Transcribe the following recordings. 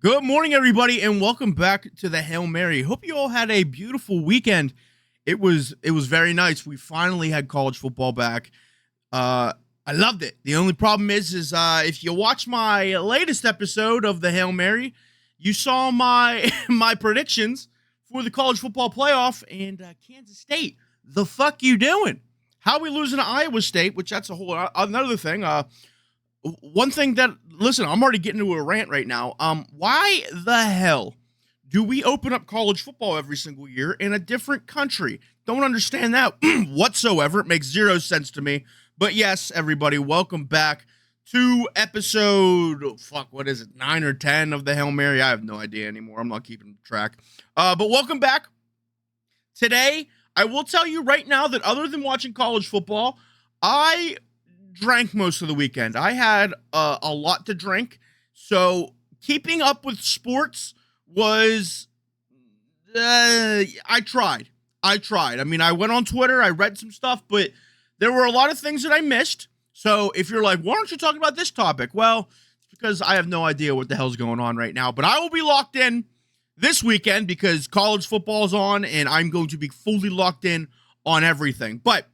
Good morning, everybody, and welcome back to the Hail Mary. Hope you all had a beautiful weekend. It was very nice. We finally had college football back. I loved it. The only problem is if you watch my latest episode of the Hail Mary, you saw my my predictions for the college football playoff and Kansas State. The fuck you doing? How we losing to Iowa State? Which that's a whole another thing. One thing that, listen, I'm already getting into a rant right now. Why the hell do we open up college football every single year in a different country? Don't understand that whatsoever. It makes zero sense to me. But yes, everybody, welcome back to episode, what is it, 9 or 10 of the Hail Mary? I have no idea anymore. I'm not keeping track. But welcome back. Today, I will tell you right now that other than watching college football, I drank most of the weekend. I had a lot to drink, so keeping up with sports was I tried. I mean, I went on Twitter, I read some stuff, but there were a lot of things that I missed. So if you're like, why aren't you talking about this topic? Well, it's because I have no idea what the hell's going on right now, but I will be locked in this weekend because college football is on and I'm going to be fully locked in on everything. But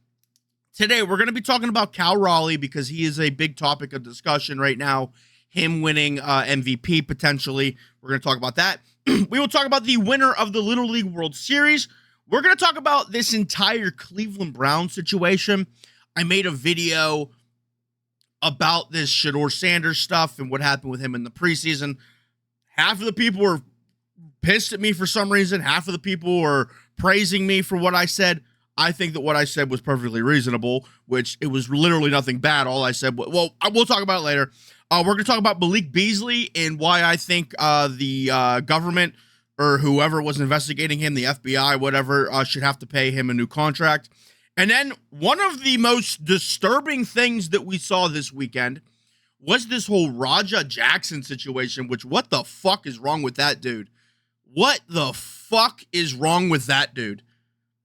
today, we're going to be talking about Cal Raleigh because he is a big topic of discussion right now. Him winning MVP potentially. We're going to talk about that. We will talk about the winner of the Little League World Series. We're going to talk about this entire Cleveland Browns situation. I made a video about this Shedeur Sanders stuff and what happened with him in the preseason. Half of the people were pissed at me for some reason. Half of the people were praising me for what I said. I think that what I said was perfectly reasonable, which it was literally nothing bad. All I said, well, we'll talk about it later. We're going to talk about Malik Beasley and why I think the government or whoever was investigating him, the FBI, whatever, should have to pay him a new contract. And then one of the most disturbing things that we saw this weekend was this whole Raja Jackson situation, which what the fuck is wrong with that dude? What the fuck is wrong with that dude?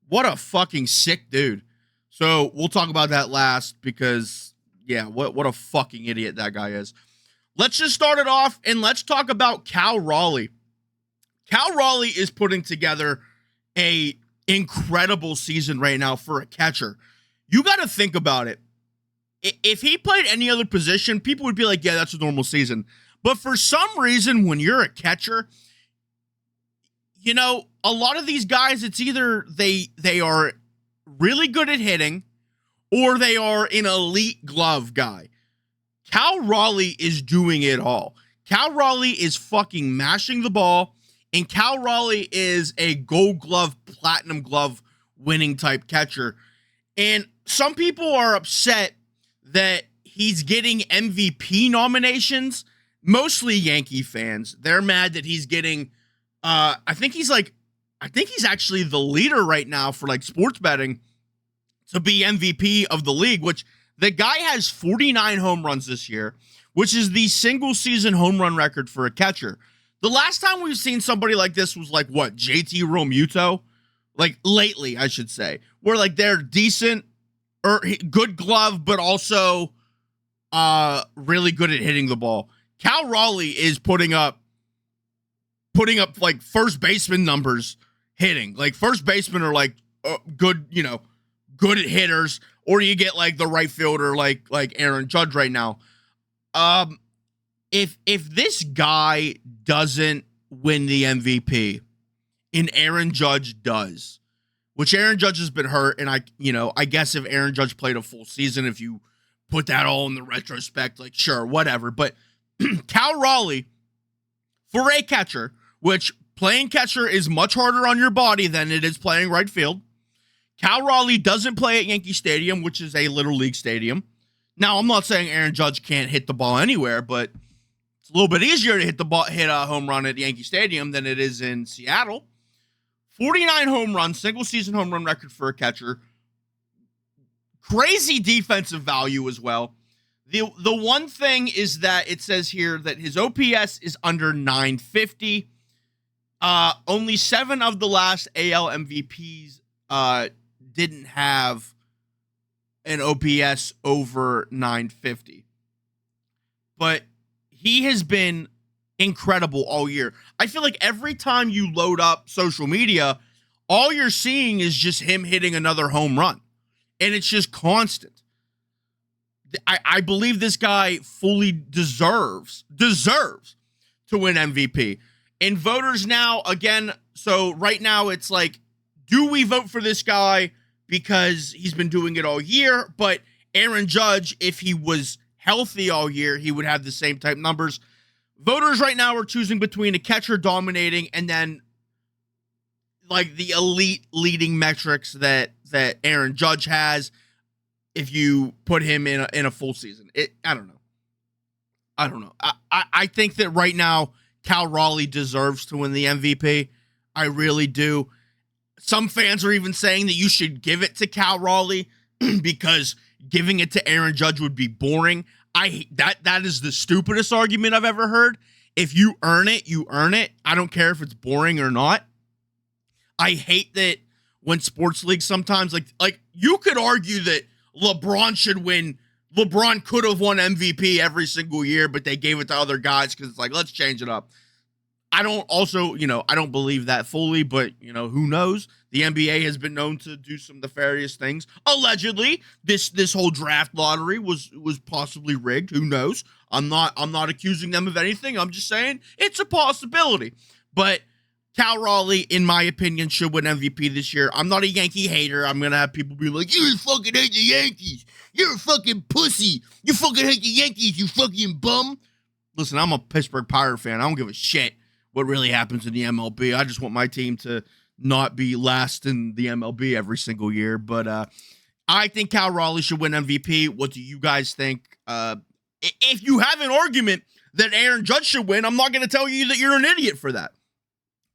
What a fucking sick dude. So we'll talk about that last because, yeah, what a fucking idiot that guy is. Let's just start it off and let's talk about Cal Raleigh. Cal Raleigh is putting together a incredible season right now for a catcher. You got to think about it. If he played any other position, people would be like, yeah, that's a normal season. But for some reason, when you're a catcher, you know, a lot of these guys, it's either they are really good at hitting or they are an elite glove guy. Cal Raleigh is doing it all. Cal Raleigh is fucking mashing the ball, and Cal Raleigh is a gold glove, platinum glove winning type catcher. And some people are upset that he's getting MVP nominations, mostly Yankee fans. They're mad that he's getting I think he's actually the leader right now for like sports betting to be MVP of the league, which the guy has 49 home runs this year, which is the single season home run record for a catcher. The last time we've seen somebody like this was like what, JT Realmuto? Like lately, I should say, where like they're decent or good glove, but also really good at hitting the ball. Cal Raleigh is putting up like first baseman numbers hitting. Like first basemen are like good at hitters, or you get like the right fielder like Aaron Judge right now. If this guy doesn't win the MVP and Aaron Judge does, which Aaron Judge has been hurt, and I guess if Aaron Judge played a full season, if you put that all in the retrospect, like sure, whatever. But Cal Raleigh, for a catcher, which playing catcher is much harder on your body than it is playing right field. Cal Raleigh doesn't play at Yankee Stadium, which is a Little League stadium. Now, I'm not saying Aaron Judge can't hit the ball anywhere, but it's a little bit easier to hit a home run at Yankee Stadium than it is in Seattle. 49 home runs, single season home run record for a catcher. Crazy defensive value as well. The one thing is that it says here that his OPS is under 950. Only 7 of the last AL MVPs didn't have an OPS over 950. But he has been incredible all year. I feel like every time you load up social media, all you're seeing is just him hitting another home run. And it's just constant. I believe this guy fully deserves to win MVP. And voters now, again, so right now it's like, do we vote for this guy because he's been doing it all year? But Aaron Judge, if he was healthy all year, he would have the same type numbers. Voters right now are choosing between a catcher dominating and then like the elite leading metrics that Aaron Judge has if you put him in a full season. I don't know. I think that right now Cal Raleigh deserves to win the MVP. I really do. Some fans are even saying that you should give it to Cal Raleigh because giving it to Aaron Judge would be boring. That is the stupidest argument I've ever heard. If you earn it, you earn it. I don't care if it's boring or not. I hate that when sports leagues sometimes like you could argue that LeBron should win. LeBron could have won MVP every single year, but they gave it to other guys because it's like, let's change it up. I don't believe that fully, but who knows? The NBA has been known to do some nefarious things. Allegedly, this whole draft lottery was possibly rigged. Who knows? I'm not accusing them of anything. I'm just saying it's a possibility. But Cal Raleigh, in my opinion, should win MVP this year. I'm not a Yankee hater. I'm going to have people be like, you fucking hate the Yankees. You're a fucking pussy. You fucking hate the Yankees, you fucking bum. Listen, I'm a Pittsburgh Pirate fan. I don't give a shit what really happens in the MLB. I just want my team to not be last in the MLB every single year. But I think Cal Raleigh should win MVP. What do you guys think? If you have an argument that Aaron Judge should win, I'm not going to tell you that you're an idiot for that.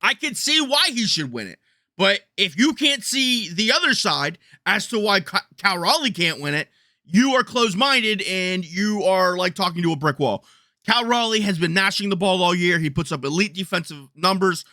I can see why he should win it. But if you can't see the other side as to why Cal Raleigh can't win it, you are closed-minded and you are like talking to a brick wall. Cal Raleigh has been mashing the ball all year. He puts up elite defensive numbers.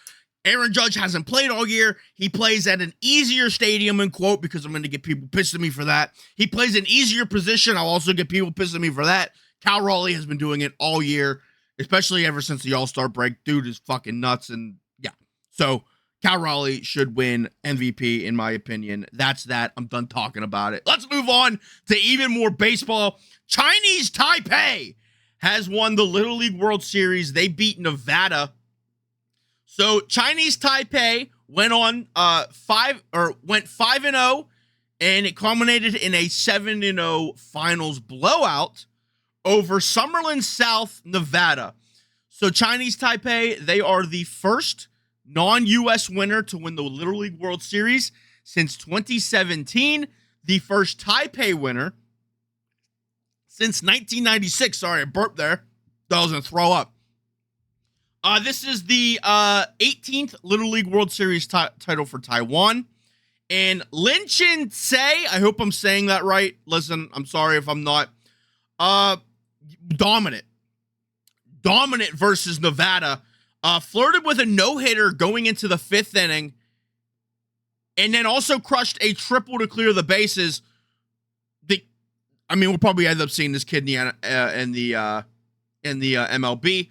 Aaron Judge hasn't played all year. He plays at an easier stadium, in quote, because I'm going to get people pissed at me for that. He plays an easier position. I'll also get people pissed at me for that. Cal Raleigh has been doing it all year, especially ever since the All-Star break. Dude is fucking nuts, and yeah. So Cal Raleigh should win MVP, in my opinion. That's that. I'm done talking about it. Let's move on to even more baseball. Chinese Taipei has won the Little League World Series. They beat Nevada. So Chinese Taipei went 5-0, and it culminated in a 7-0 finals blowout over Summerlin South, Nevada. So Chinese Taipei, they are the first non-U.S. winner to win the Little League World Series since 2017. The first Taipei winner since 1996. Sorry, I burped there. Thought I was going to throw up. This is the 18th Little League World Series title for Taiwan. And Lin Chin Tse, I hope I'm saying that right. Listen, I'm sorry if I'm not. Dominant versus Nevada. Flirted with a no-hitter going into the 5th inning. And then also crushed a triple to clear the bases. We'll probably end up seeing this kid in the MLB.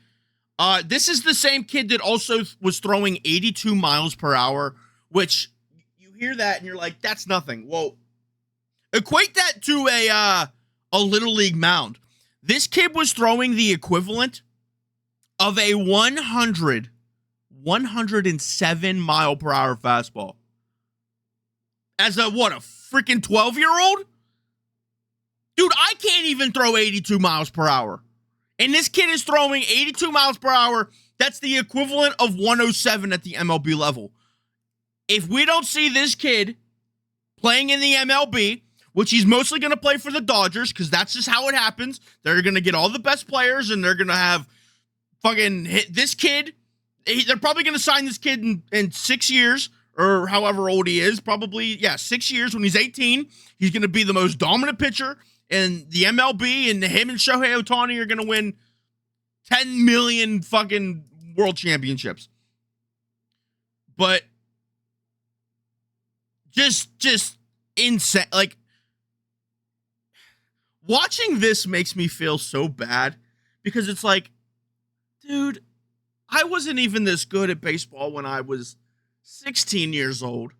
This is the same kid that also was throwing 82 miles per hour, which you hear that and you're like, that's nothing. Well, equate that to a Little League mound. This kid was throwing the equivalent of a 107 mile per hour fastball. As a freaking 12-year-old? Dude, I can't even throw 82 miles per hour. And this kid is throwing 82 miles per hour. That's the equivalent of 107 at the MLB level. If we don't see this kid playing in the MLB, which he's mostly going to play for the Dodgers, because that's just how it happens. They're going to get all the best players, and they're going to have fucking hit this kid. They're probably going to sign this kid in 6 years, or however old he is. Probably, 6 years. When he's 18, he's going to be the most dominant pitcher in the MLB, and him and Shohei Ohtani are going to win 10 million fucking world championships. But just insane. Like, watching this makes me feel so bad because it's like, dude, I wasn't even this good at baseball when I was 16 years old.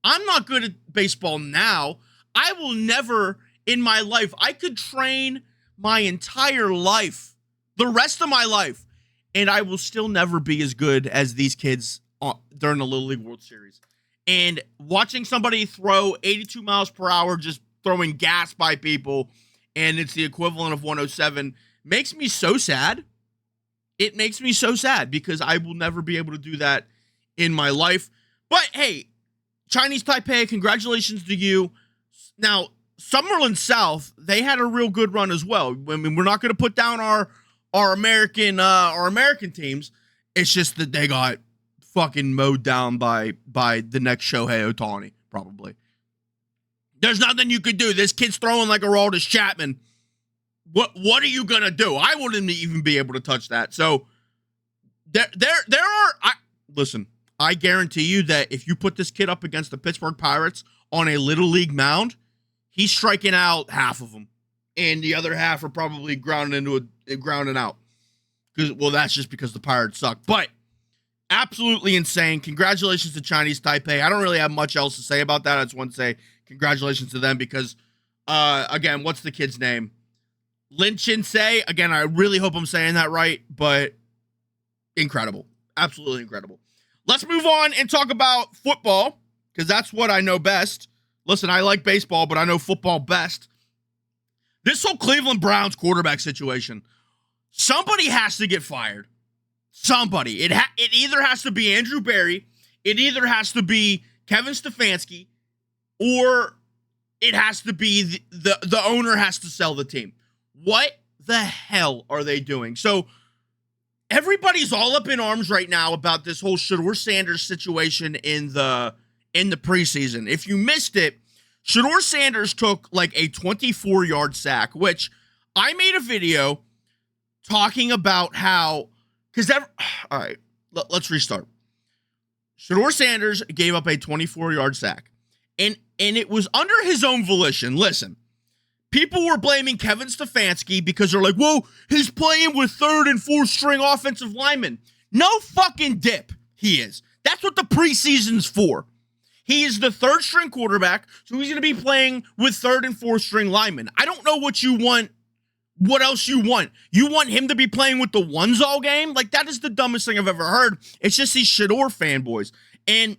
I'm not good at baseball now. I will never in my life, I could train my entire life, the rest of my life, and I will still never be as good as these kids during the Little League World Series. And watching somebody throw 82 miles per hour, just throwing gas by people, and it's the equivalent of 107, makes me so sad. It makes me so sad because I will never be able to do that in my life. But hey, Chinese Taipei, congratulations to you. Now, Summerlin South, they had a real good run as well. I mean, we're not going to put down our American teams. It's just that they got fucking mowed down by the next Shohei Ohtani, probably. There's nothing you could do. This kid's throwing like Aroldis Chapman. What are you gonna do? I wouldn't even be able to touch that. So listen, I guarantee you that if you put this kid up against the Pittsburgh Pirates on a Little League mound, he's striking out half of them, and the other half are probably grounding out. Well, that's just because the Pirates suck. But absolutely insane. Congratulations to Chinese Taipei. I don't really have much else to say about that. I just want to say congratulations to them because, again, what's the kid's name? Lin Chinsei. Again, I really hope I'm saying that right, but incredible. Absolutely incredible. Let's move on and talk about football because that's what I know best. Listen, I like baseball, but I know football best. This whole Cleveland Browns quarterback situation, somebody has to get fired. Somebody. It either has to be Andrew Berry, it either has to be Kevin Stefanski, or it has to be the owner has to sell the team. What the hell are they doing? So everybody's all up in arms right now about this whole Shedeur Sanders situation in the preseason. If you missed it, Shedeur Sanders took like a 24-yard sack, which I made a video talking about how, all right, let's restart. Shedeur Sanders gave up a 24-yard sack, and it was under his own volition. Listen, people were blaming Kevin Stefanski because they're like, whoa, he's playing with third and fourth string offensive linemen. No fucking dip he is. That's what the preseason's for. He is the third string quarterback, so he's going to be playing with third and fourth string linemen. I don't know what you want. What else you want? You want him to be playing with the ones all game? Like, that is the dumbest thing I've ever heard. It's just these Shedeur fanboys. And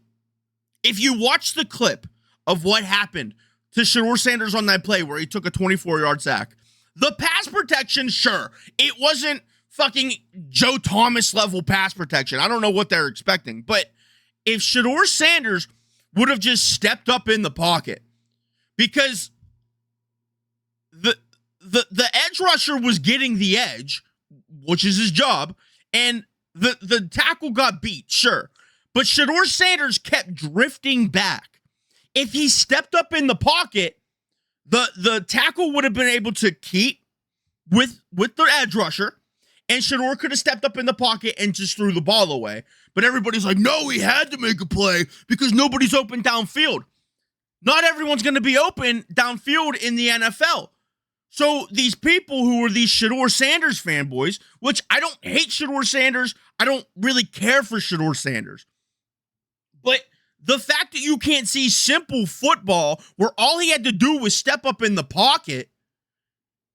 if you watch the clip of what happened to Shedeur Sanders on that play where he took a 24-yard sack, the pass protection, sure, it wasn't fucking Joe Thomas level pass protection. I don't know what they're expecting. But if Shedeur Sanders would have just stepped up in the pocket, because the edge rusher was getting the edge, which is his job, and the tackle got beat, sure. But Shedeur Sanders kept drifting back. If he stepped up in the pocket, the tackle would have been able to keep with the edge rusher, and Shedeur could have stepped up in the pocket and just threw the ball away. But everybody's like, no, he had to make a play because nobody's open downfield. Not everyone's going to be open downfield in the NFL. So these people who are these Shedeur Sanders fanboys, which I don't hate Shedeur Sanders, I don't really care for Shedeur Sanders. But the fact that you can't see simple football where all he had to do was step up in the pocket,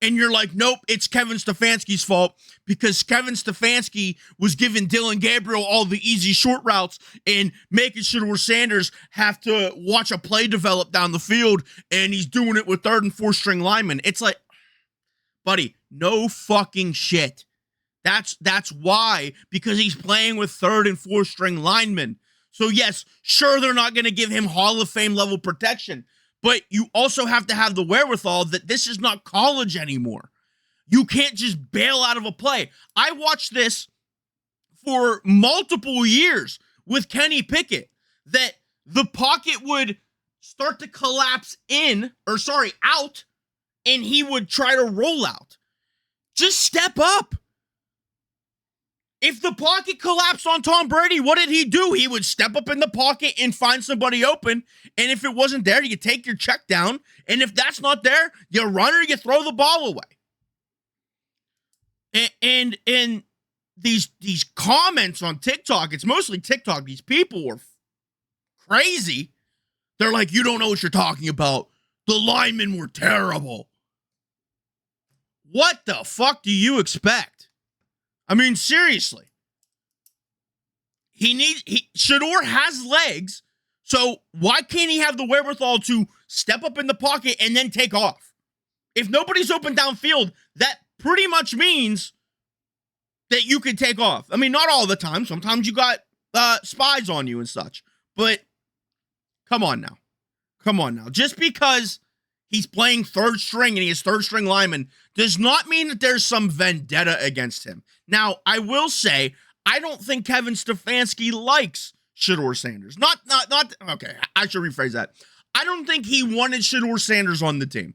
and you're like, nope, it's Kevin Stefanski's fault because Kevin Stefanski was giving Dylan Gabriel all the easy short routes and making Shedeur Sanders have to watch a play develop down the field, and he's doing it with third and fourth string linemen. It's like, buddy, no fucking shit. That's why, because he's playing with third and fourth string linemen. So yes, sure, they're not going to give him Hall of Fame level protection, but you also have to have the wherewithal that this is not college anymore. You can't just bail out of a play. I watched this for multiple years with Kenny Pickett, that the pocket would start to collapse out, and he would try to roll out. Just step up. If the pocket collapsed on Tom Brady, what did he do? He would step up in the pocket and find somebody open. And if it wasn't there, you take your check down. And if that's not there, you run or you throw the ball away. And these comments on TikTok, it's mostly TikTok. These people are crazy. They're like, you don't know what you're talking about. The linemen were terrible. What the fuck do you expect? I mean, seriously. Shedeur has legs, so why can't he have the wherewithal to step up in the pocket and then take off? If nobody's open downfield, that pretty much means that you can take off. I mean, not all the time. Sometimes you got spies on you and such. But come on now. Come on now. Just because he's playing third string and he has third string linemen does not mean that there's some vendetta against him. Now, I will say, I don't think Kevin Stefanski likes Shedeur Sanders. Okay, I should rephrase that. I don't think he wanted Shedeur Sanders on the team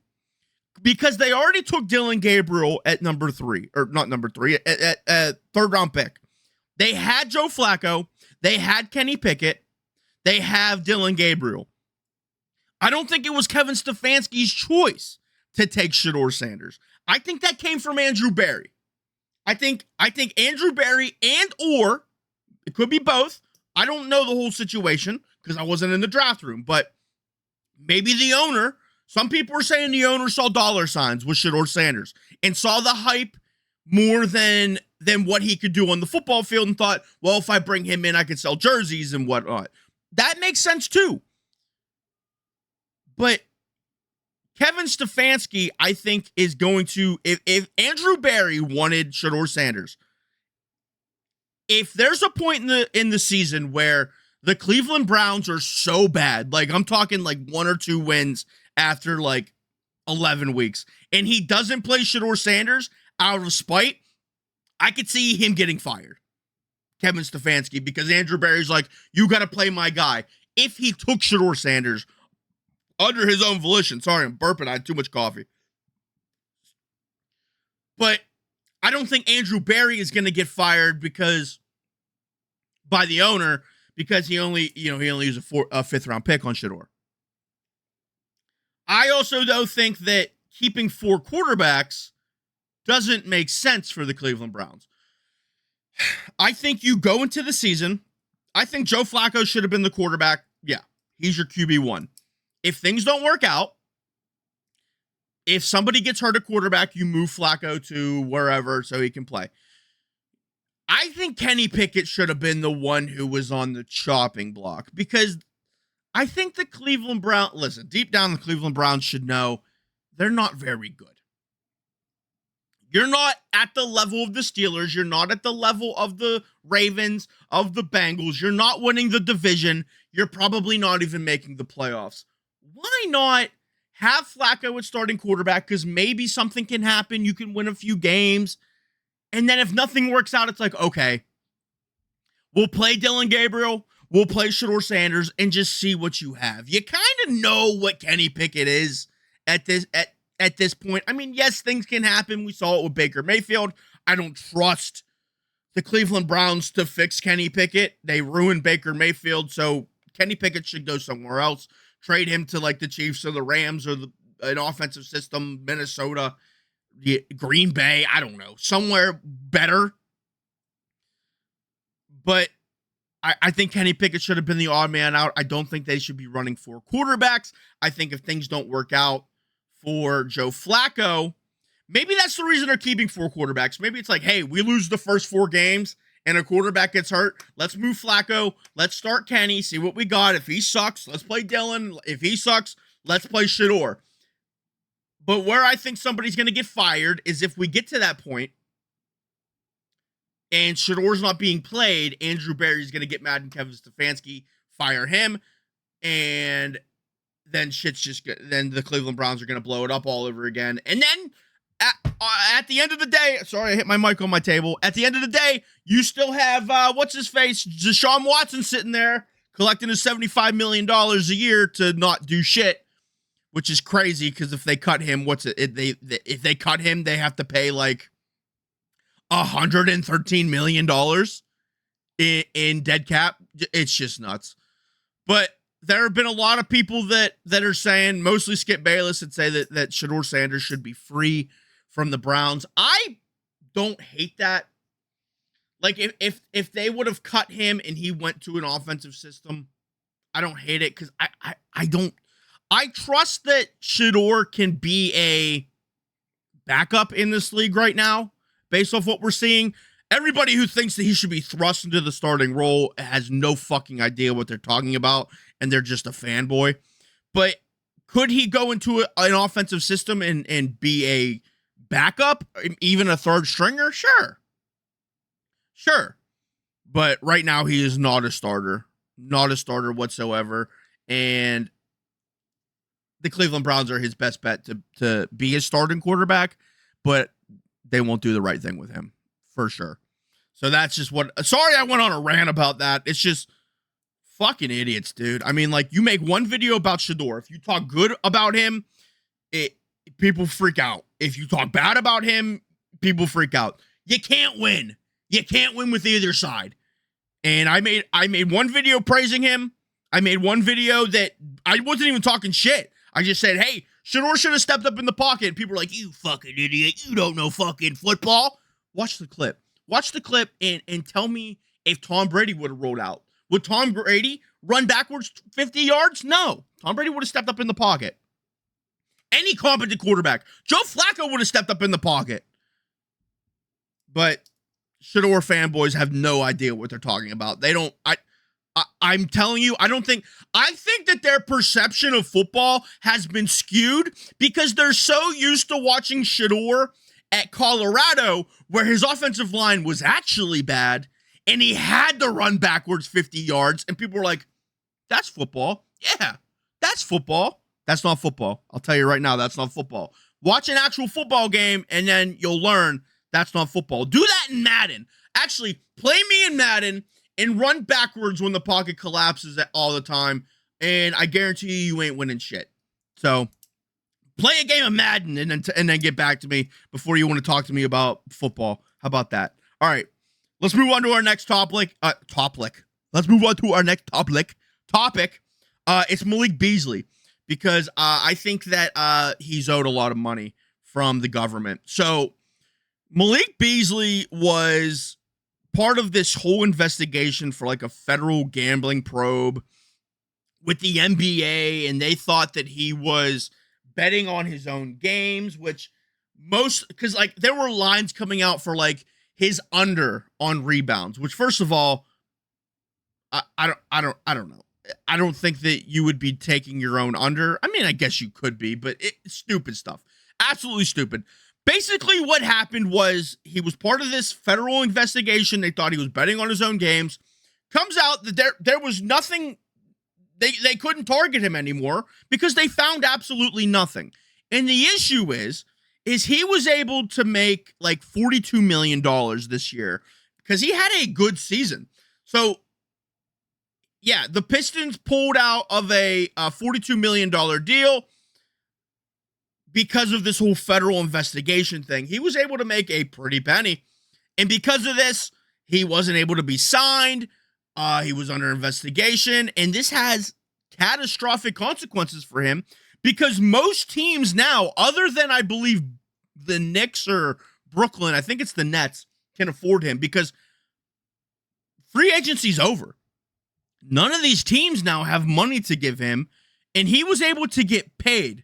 because they already took Dillon Gabriel at number 3, or not number 3, at third round pick. They had Joe Flacco. They had Kenny Pickett. They have Dillon Gabriel. I don't think it was Kevin Stefanski's choice to take Shedeur Sanders. I think that came from Andrew Berry. I think Andrew Berry or it could be both. I don't know the whole situation because I wasn't in the draft room, but maybe the owner, some people were saying the owner saw dollar signs with Shedeur Sanders and saw the hype more than what he could do on the football field and thought, well, if I bring him in, I could sell jerseys and whatnot. That makes sense too. But Kevin Stefanski, I think, is going to, if Andrew Berry wanted Shedeur Sanders, if there's a point in the season where the Cleveland Browns are so bad, like I'm talking like 1 or 2 wins after like 11 weeks, and he doesn't play Shedeur Sanders out of spite, I could see him getting fired, Kevin Stefanski, because Andrew Berry's like, you got to play my guy. If he took Shedeur Sanders under his own volition. Sorry, I'm burping. I had too much coffee. But I don't think Andrew Berry is going to get fired by the owner because he only used a 5th round pick on Shedeur. I also, though, think that keeping 4 quarterbacks doesn't make sense for the Cleveland Browns. I think you go into the season. I think Joe Flacco should have been the quarterback. Yeah, he's your QB1. If things don't work out, if somebody gets hurt at quarterback, you move Flacco to wherever so he can play. I think Kenny Pickett should have been the one who was on the chopping block because I think the Cleveland Browns, listen, deep down the Cleveland Browns should know they're not very good. You're not at the level of the Steelers. You're not at the level of the Ravens, of the Bengals. You're not winning the division. You're probably not even making the playoffs. Why not have Flacco at starting quarterback? Because maybe something can happen. You can win a few games. And then if nothing works out, it's like, okay, we'll play Dillon Gabriel. We'll play Shedeur Sanders and just see what you have. You kind of know what Kenny Pickett is at this point. I mean, yes, things can happen. We saw it with Baker Mayfield. I don't trust the Cleveland Browns to fix Kenny Pickett. They ruined Baker Mayfield, so Kenny Pickett should go somewhere else. Trade him to like the Chiefs or the Rams or an offensive system, Minnesota, Green Bay, I don't know, somewhere better. But I think Kenny Pickett should have been the odd man out. I don't think they should be running 4 quarterbacks. I think if things don't work out for Joe Flacco, maybe that's the reason they're keeping 4 quarterbacks. Maybe it's like, hey, we lose the first 4 games and a quarterback gets hurt. Let's move Flacco. Let's start Kenny, see what we got. If he sucks, let's play Dillon. If he sucks, let's play Shedeur. But where I think somebody's going to get fired is if we get to that point and Shedeur's not being played, Andrew Berry's going to get mad and Kevin Stefanski fire him, and then then the Cleveland Browns are going to blow it up all over again. And then at the end of the day, sorry, I hit my mic on my table. At the end of the day, you still have, what's his face? Deshaun Watson sitting there collecting his $75 million a year to not do shit, which is crazy because if they cut him, if they cut him, they have to pay like $113 million in dead cap. It's just nuts. But there have been a lot of people that are saying, mostly Skip Bayless, that say that Shedeur Sanders should be free from the Browns. I don't hate that. Like if they would have cut him and he went to an offensive system, I don't hate it because I trust that Shedeur can be a backup in this league right now, based off what we're seeing. Everybody who thinks that he should be thrust into the starting role has no fucking idea what they're talking about, and they're just a fanboy. But could he go into an offensive system and be a backup, even a third stringer? Sure. But right now he is not a starter whatsoever. And the Cleveland Browns are his best bet to be his starting quarterback, but they won't do the right thing with him for sure. So that's just sorry I went on a rant about that. It's just fucking idiots, dude. I mean, like, you make one video about Shedeur. If you talk good about him, people freak out. If you talk bad about him, people freak out. You can't win. You can't win with either side. And I made one video praising him. I made one video that I wasn't even talking shit. I just said, hey, Shedeur should have stepped up in the pocket. And people are like, you fucking idiot. You don't know fucking football. Watch the clip. Watch the clip and tell me if Tom Brady would have rolled out. Would Tom Brady run backwards 50 yards? No. Tom Brady would have stepped up in the pocket. Any competent quarterback. Joe Flacco would have stepped up in the pocket. But Shedeur fanboys have no idea what they're talking about. They don't. I'm telling you, I think that their perception of football has been skewed because they're so used to watching Shedeur at Colorado, where his offensive line was actually bad, and he had to run backwards 50 yards, and people were like, that's football. Yeah, that's football. That's not football. I'll tell you right now, that's not football. Watch an actual football game, and then you'll learn that's not football. Do that in Madden. Actually, play me in Madden and run backwards when the pocket collapses all the time, and I guarantee you ain't winning shit. So play a game of Madden and then get back to me before you want to talk to me about football. How about that? All right, let's move on to our next topic. Let's move on to our next topic. It's Malik Beasley, because I think that he's owed a lot of money from the government. So Malik Beasley was part of this whole investigation for like a federal gambling probe with the NBA, and they thought that he was betting on his own games, which because like there were lines coming out for like his under on rebounds, which first of all, I don't know. I don't think that you would be taking your own under. I mean, I guess you could be, but it's stupid stuff. Absolutely stupid. Basically, what happened was he was part of this federal investigation. They thought he was betting on his own games. Comes out that there was nothing. They couldn't target him anymore because they found absolutely nothing. And the issue is he was able to make like $42 million this year because he had a good season. So, yeah, the Pistons pulled out of a $42 million deal because of this whole federal investigation thing. He was able to make a pretty penny. And because of this, he wasn't able to be signed. He was under investigation. And this has catastrophic consequences for him because most teams now, other than I believe the Knicks or Brooklyn, I think it's the Nets, can afford him because free agency's over. None of these teams now have money to give him, and he was able to get paid.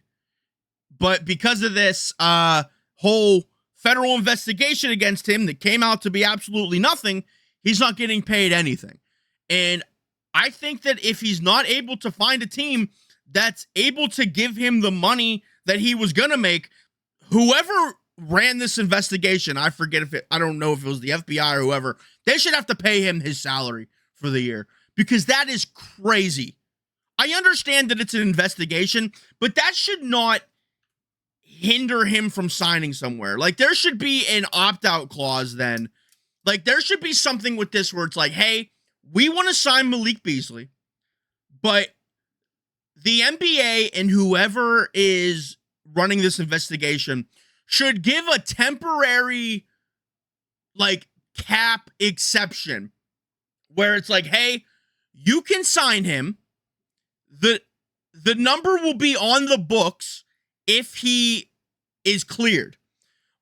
But because of this whole federal investigation against him that came out to be absolutely nothing, he's not getting paid anything. And I think that if he's not able to find a team that's able to give him the money that he was going to make, whoever ran this investigation, I don't know if it was the FBI or whoever, they should have to pay him his salary for the year because that is crazy. I understand that it's an investigation, but that should not hinder him from signing somewhere. Like, there should be an opt-out clause then. Like, there should be something with this where it's like, hey, we want to sign Malik Beasley, but the NBA and whoever is running this investigation should give a temporary, like, cap exception where it's like, hey, you can sign him. The number will be on the books if he is cleared.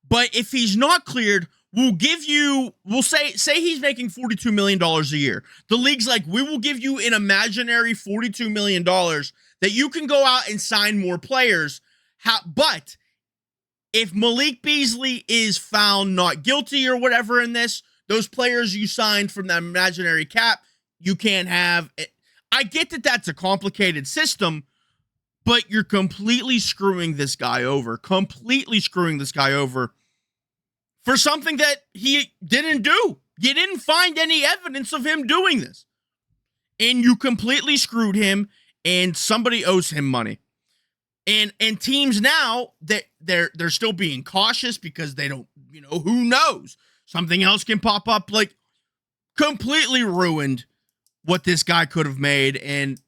But if he's not cleared, we'll say he's making $42 million a year. The league's like, we will give you an imaginary $42 million that you can go out and sign more players. But if Malik Beasley is found not guilty or whatever in this, those players you signed from that imaginary cap, you can't have it. I get that that's a complicated system, but you're completely screwing this guy over. For something that he didn't do. You didn't find any evidence of him doing this. And you completely screwed him, and somebody owes him money. And teams now, that they're still being cautious because they don't, who knows? Something else can pop up. Like, completely ruined what this guy could have made. And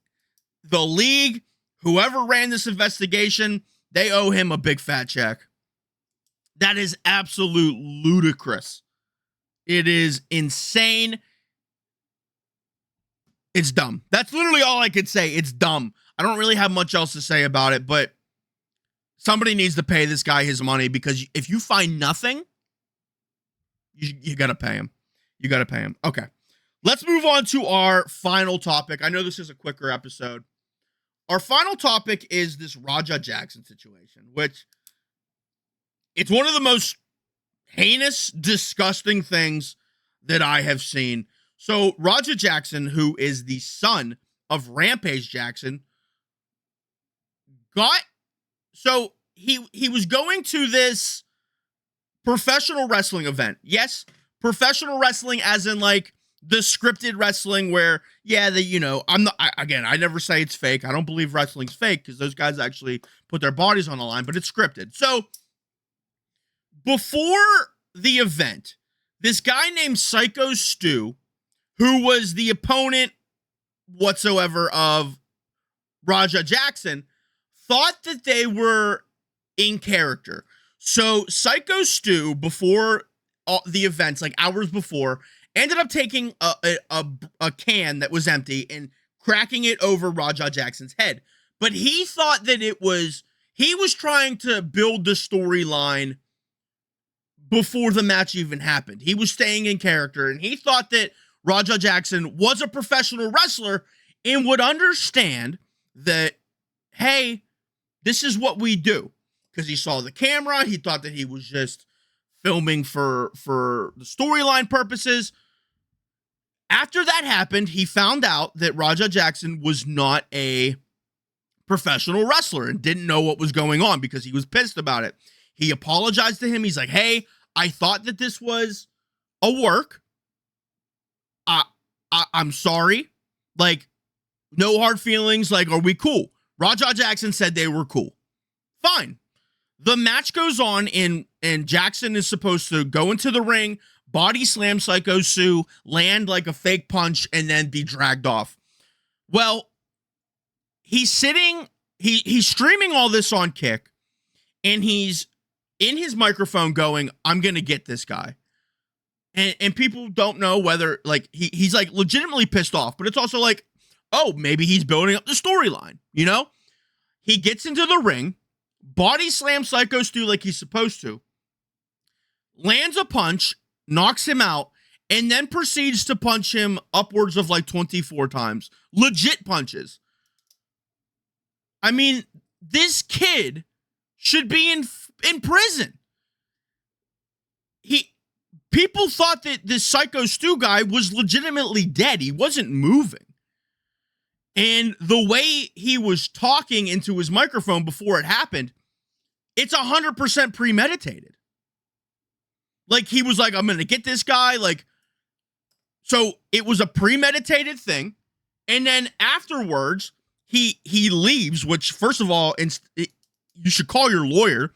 the league, whoever ran this investigation, they owe him a big fat check. That is absolute ludicrous. It is insane. It's dumb. That's literally all I could say. It's dumb. I don't really have much else to say about it, but somebody needs to pay this guy his money, because if you find nothing, you got to pay him. You got to pay him. Okay. Let's move on to our final topic. I know this is a quicker episode. Our final topic is this Raja Jackson situation, which it's one of the most heinous, disgusting things that I have seen. So Raja Jackson, who is the son of Rampage Jackson, he was going to this professional wrestling event. Yes, professional wrestling as in like the scripted wrestling where, I never say it's fake. I don't believe wrestling's fake because those guys actually put their bodies on the line, but it's scripted. So before the event, this guy named Psycho Stu, who was the opponent whatsoever of Raja Jackson, thought that they were in character. So Psycho Stu, before the events, like hours before, ended up taking a can that was empty and cracking it over Raja Jackson's head. But he thought that he was trying to build the storyline before the match even happened. He was staying in character, and he thought that Raja Jackson was a professional wrestler and would understand that, hey, this is what we do. Because he saw the camera, he thought that he was just filming for the storyline purposes. After that happened, he found out that Raja Jackson was not a professional wrestler and didn't know what was going on because he was pissed about it. He apologized to him. He's like, hey, I thought that this was a work. I'm sorry. Like, no hard feelings. Like, are we cool? Raja Jackson said they were cool. Fine. The match goes on, and Jackson is supposed to go into the ring, body slam Psycho Stu, land like a fake punch, and then be dragged off. Well, he's streaming all this on Kick, and he's in his microphone going, I'm going to get this guy. And people don't know whether, like, he's like legitimately pissed off, but it's also like, oh, maybe he's building up the storyline, He gets into the ring, body slams Psycho Stu like he's supposed to, lands a punch, knocks him out, and then proceeds to punch him upwards of like 24 times. Legit punches. I mean, this kid should be in prison. People thought that this Psycho Stu guy was legitimately dead. He wasn't moving. And the way he was talking into his microphone before it happened, it's 100% premeditated. Like, he was like, I'm going to get this guy. Like, so it was a premeditated thing. And then afterwards, he leaves, which, first of all, you should call your lawyer.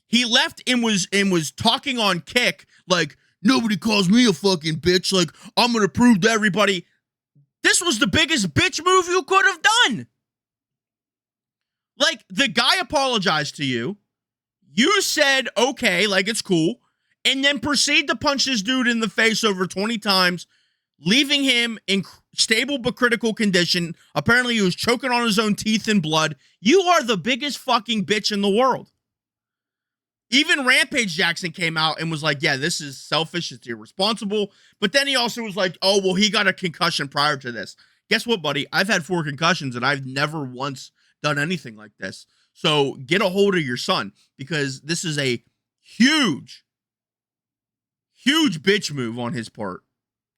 He left and was talking on Kick like, nobody calls me a fucking bitch. Like, I'm going to prove to everybody. This was the biggest bitch move you could have done. Like, the guy apologized to you. You said, okay, like, it's cool. And then proceed to punch this dude in the face over 20 times, leaving him in stable but critical condition. Apparently, he was choking on his own teeth and blood. You are the biggest fucking bitch in the world. Even Rampage Jackson came out and was like, yeah, this is selfish. It's irresponsible. But then he also was like, oh, well, he got a concussion prior to this. Guess what, buddy? I've had 4 concussions and I've never once done anything like this. So get a hold of your son, because this is a huge bitch move on his part.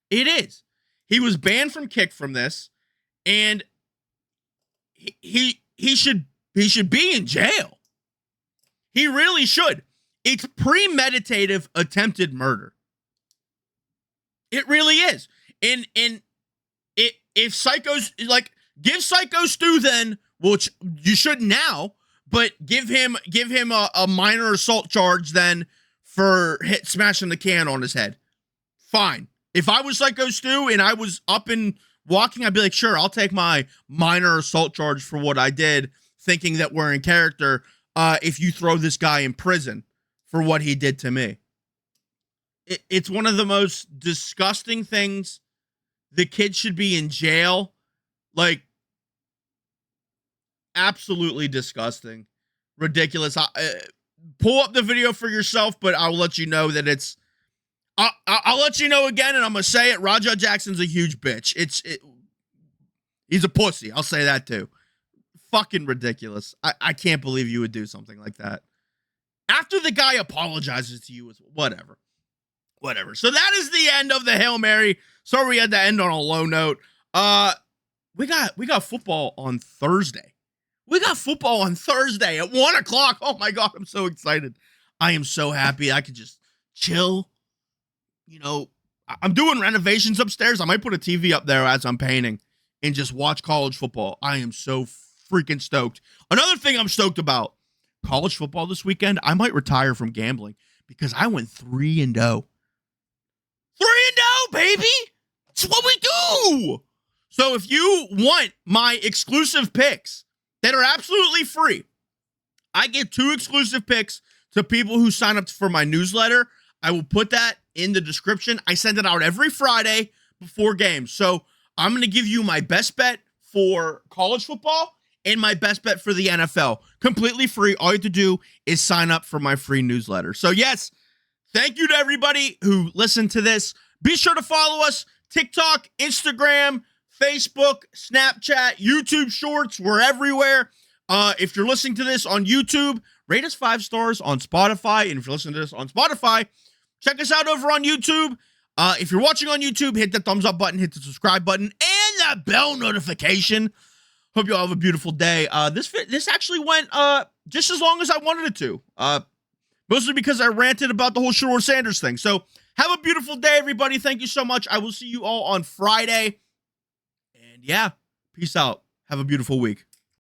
It is. He was banned from Kick from this, and he should be in jail. He really should. It's premeditative attempted murder. It really is. And if Psycho's, like, give Psycho Stu then, which you should now, but give him a minor assault charge then for smashing the can on his head. Fine. If I was Psycho Stu and I was up and walking, I'd be like, sure, I'll take my minor assault charge for what I did, thinking that we're in character, if you throw this guy in prison for what he did to me. It's one of the most disgusting things. The kid should be in jail. Like, absolutely disgusting. Ridiculous. Pull up the video for yourself, but I'll let you know that it's... I'll let you know again, and I'm going to say it. Rajah Jackson's a huge bitch. He's a pussy. I'll say that too. Fucking ridiculous. I can't believe you would do something like that. After the guy apologizes to you, whatever. So that is the end of the Hail Mary. Sorry we had to end on a low note. We got football on Thursday. We got football on Thursday at 1 o'clock. Oh my God, I'm so excited. I am so happy. I could just chill. You know, I'm doing renovations upstairs. I might put a TV up there as I'm painting and just watch college football. I am so freaking stoked. Another thing I'm stoked about, college football this weekend. I might retire from gambling because I went 3-0. 3-0, baby. It's what we do. So if you want my exclusive picks that are absolutely free, I get 2 exclusive picks to people who sign up for my newsletter. I will put that in the description. I send it out every Friday before games. So I'm going to give you my best bet for college football and my best bet for the NFL. Completely free. All you have to do is sign up for my free newsletter. So yes, thank you to everybody who listened to this. Be sure to follow us. TikTok, Instagram, Facebook, Snapchat, YouTube Shorts. We're everywhere. If you're listening to this on YouTube, rate us 5 stars on Spotify. And if you're listening to this on Spotify, check us out over on YouTube. If you're watching on YouTube, hit the thumbs up button, hit the subscribe button, and that bell notification. Hope you all have a beautiful day. This actually went just as long as I wanted it to. Mostly because I ranted about the whole Shedeur Sanders thing. So have a beautiful day, everybody. Thank you so much. I will see you all on Friday. And yeah, peace out. Have a beautiful week.